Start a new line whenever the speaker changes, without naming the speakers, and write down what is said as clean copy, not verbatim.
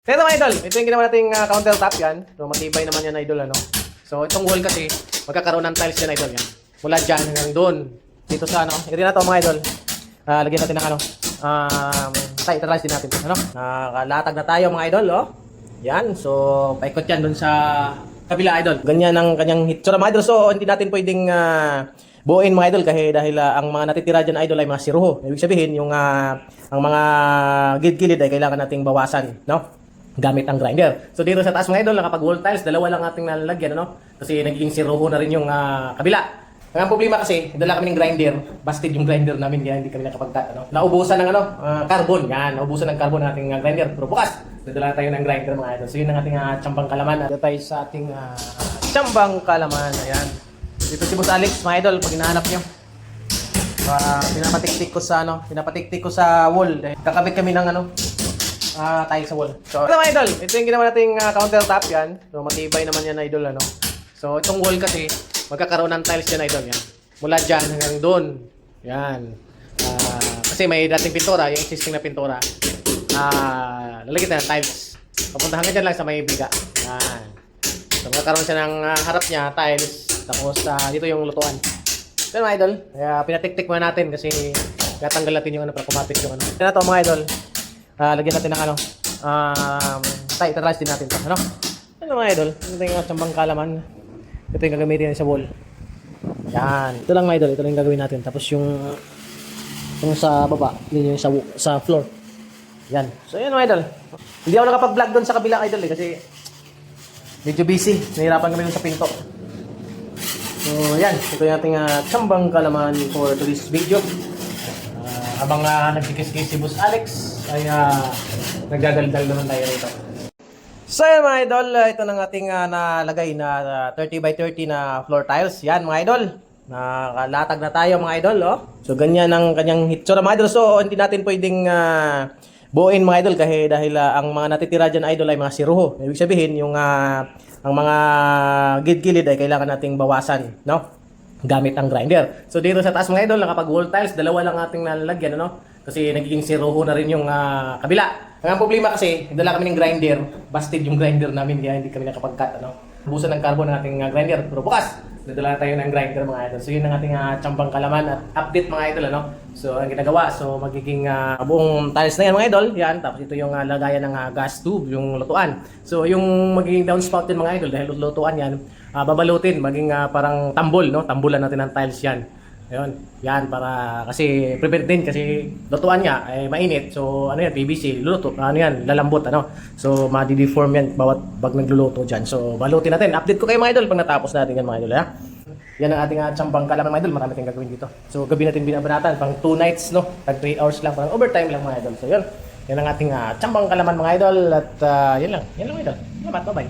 So ito mga idol, ito yung ginawa nating countertop yan. So matibay naman yan idol ano. So itong wall kasi magkakaroon ng tiles yan idol yan. Mula dyan hanggang doon. Dito sa ano, area na to mga idol. Lagyan natin ng ano, tiles din natin. Ano? Nakalatag na tayo mga idol oh. Yan, so paikot yan doon sa kabila idol. Ganyan ang kanyang hitsura mga idol. So hindi natin pwedeng buuin mga idol dahil ang mga natitira dyan idol ay mga siruho. Ibig sabihin yung ang mga gilid-gilid ay kailangan nating bawasan, no? Gamit ang grinder. So dito sa taas mga idol, nakapag wall tiles, dalawa lang ating nalalagyan, ano? Kasi nagiging siruho na rin yung kabila. Ang problema kasi, dala kami ng grinder, busted yung grinder namin kaya hindi kami nakapag-cut, ano? Naubusan ng carbon, yan, naubusan ng carbon ng ating grinder. Pero bukas, nadala tayo ng grinder mga idol. So yun ang ating tsambang kalaman. Dito tayo sa ating tsambang kalaman, ayan. Dito si Boss Alex, mga idol, pag hinahanap nyo. Pinapatiktik ko sa wall. Kakabit kami ng tayo sa wall. So, ito mga idol, ito yung ginawa nating countertop yan. So, matibay naman yan idol, ano. So, itong wall kasi, magkakaroon ng tiles yan idol, yan. Mula dyan hanggang doon. Yan. Kasi may dating pintura, yung existing na pintura. Lalagyan na ng tiles. Papunta hanggang dyan lang sa may biga. Yan. So, magkakaroon siya ng harap niya, tiles. Tapos, dito yung lutuan. Ito mga idol, kaya pinatiktik muna natin kasi tatanggal natin yung para kumapit yung ano. Ito na to mga idol. Lagyan natin ng tiles din natin to, ano? Ano mga idol? Ito yung tsambang kalaman. Ito yung gagamitin sa wall. Yan. Ito lang mga idol, ito lang yung gagawin natin. Tapos yung sa baba, yun yung sa floor. Yan. So yan mga idol. Hindi ako nakapag-vlog doon sa kabila idol kasi medyo busy. Nahirapan kami doon sa pinto. So yan, ito yung ating tsambang kalaman for today's video. Habang nagkikis-kis si Boss Alex ay nagdadaldal naman tayo rito. So yan mga idol, ito ng ating nalagay na 30 by 30 na floor tiles. Yan mga idol, nakalatag na tayo mga idol oh. So ganyan ang kanyang hitsura mga idol. So hindi natin pwedeng buuin mga idol dahil ang mga natitira dyan idol ay mga siruho. Ibig sabihin yung ang mga gilid-gilid ay kailangan nating bawasan, no? Gamit ang grinder. So dito sa taas mga idol, nakapag wall tiles, dalawa lang ating nalalagyan, ano? Kasi nagiging siruho na rin yung kabila. Ang problema kasi, dala kami ng grinder, busted yung grinder namin kaya hindi kami nakapag-cut, ano? Ubusan ng carbon ng ating grinder. Pero bukas, nadala tayo ng grinder mga idol. So yun ang ating tsambang kalaman at update mga idol, ano? So ang ginagawa, so magiging buong tiles na yan mga idol. Yan, tapos ito yung lagayan ng gas tube, yung lutuan. So yung magiging downspout din mga idol dahil lutuan yan, babalutin, maging parang tambol, no? Tambulan natin ng tiles yan. Ayun, yan para kasi prevent din kasi lutuan niya ay mainit. So ano yan, PVC, luluto, ano yan, lalambot ano. So madi-deform yan bawat pag nagluluto diyan. So balutin natin. Update ko kayo mga idol pag natapos natin yan mga idol, ha. Yan ang ating tsambang kalaman mga idol, marami tayong gagawin dito. So gabi natin binabanatan pang 2 nights, no. Tag 3 hours lang, parang overtime lang mga idol. So yun. Yan ang ating tsambang kalaman mga idol at yan lang mga idol. Salamat, bye-bye.